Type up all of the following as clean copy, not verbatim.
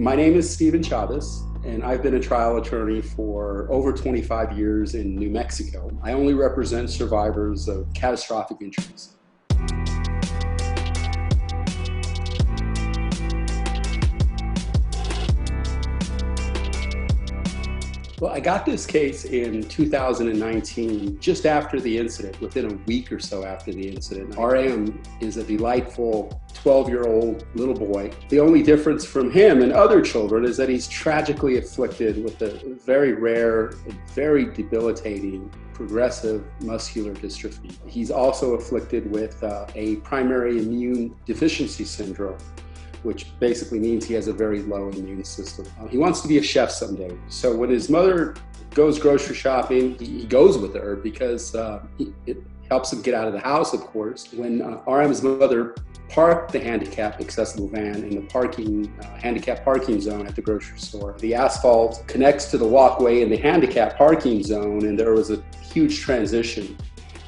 My name is Stephen Chavez, and I've been a trial attorney for over 25 years in New Mexico. I only represent survivors of catastrophic injuries. Well, I got this case in 2019, just after the incident, within a week or so after the incident. RM is a delightful 12-year-old little boy. The only difference from him and other children is that he's tragically afflicted with a very rare and very debilitating progressive muscular dystrophy. He's also afflicted with a primary immune deficiency syndrome, which basically means he has a very low immune system. He wants to be a chef someday. So when his mother goes grocery shopping, he goes with her because it helps him get out of the house, of course. When RM's mother parked the handicap accessible van in the handicap parking zone at the grocery store, the asphalt connects to the walkway in the handicap parking zone, and there was a huge transition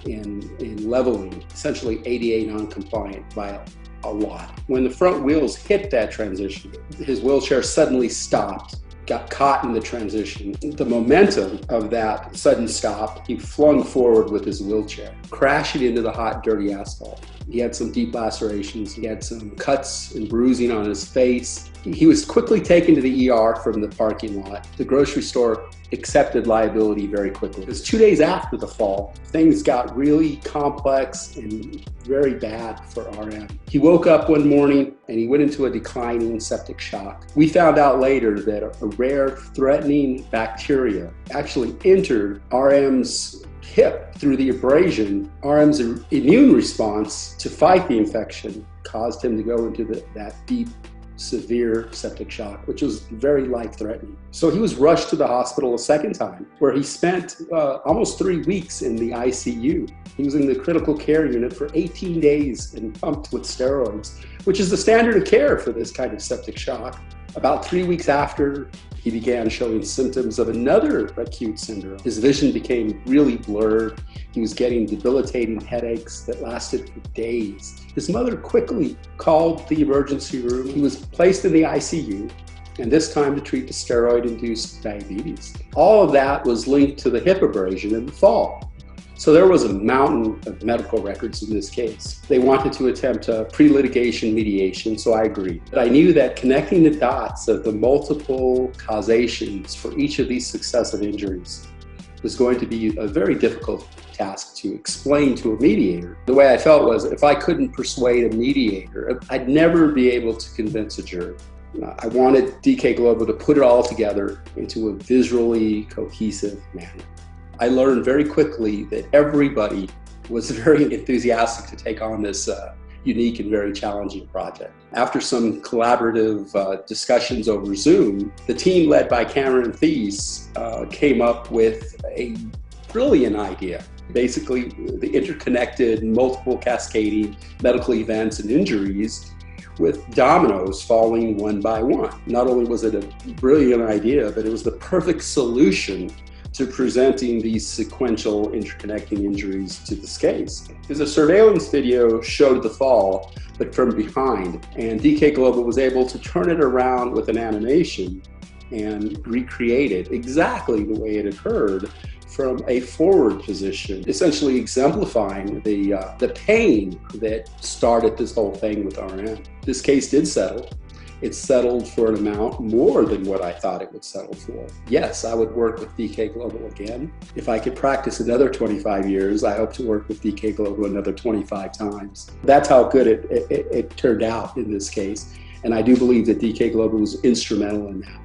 in leveling, essentially ADA-Noncompliant by a lot. When the front wheels hit that transition, his wheelchair suddenly stopped, got caught in the transition. The momentum of that sudden stop, he flung forward with his wheelchair, crashing into the hot, dirty asphalt. He had some deep lacerations. He had some cuts and bruising on his face. He was quickly taken to the ER from the parking lot. The grocery store accepted liability very quickly. It was 2 days after the fall. Things got really complex and very bad for RM. He woke up one morning and he went into a declining septic shock. We found out later that a rare threatening bacteria actually entered RM's hip through the abrasion. RM's immune response to fight the infection caused him to go into that deep, severe septic shock, which was very life-threatening. So he was rushed to the hospital a second time, where he spent almost 3 weeks in the ICU. He was in the critical care unit for 18 days and pumped with steroids, which is the standard of care for this kind of septic shock. About 3 weeks after, he began showing symptoms of another acute syndrome. His vision became really blurred. He was getting debilitating headaches that lasted for days. His mother quickly called the emergency room. He was placed in the ICU, and this time to treat the steroid-induced diabetes. All of that was linked to the hip abrasion in the fall. So there was a mountain of medical records in this case. They wanted to attempt a pre-litigation mediation, so I agreed. But I knew that connecting the dots of the multiple causations for each of these successive injuries was going to be a very difficult task to explain to a mediator. The way I felt was, if I couldn't persuade a mediator, I'd never be able to convince a jury. I wanted DK Global to put it all together into a visually cohesive manner. I learned very quickly that everybody was very enthusiastic to take on this unique and very challenging project. After some collaborative discussions over Zoom, the team led by Cameron Thies came up with a brilliant idea. Basically, the interconnected, multiple cascading medical events and injuries with dominoes falling one by one. Not only was it a brilliant idea, but it was the perfect solution to presenting these sequential interconnecting injuries to this case. Because a surveillance video showed the fall, but from behind, and DK Global was able to turn it around with an animation and recreate it exactly the way it occurred from a forward position, essentially exemplifying the pain that started this whole thing with RM. This case did settle. It settled for an amount more than what I thought it would settle for. Yes, I would work with DK Global again. If I could practice another 25 years, I hope to work with DK Global another 25 times. That's how good it turned out in this case. And I do believe that DK Global was instrumental in that.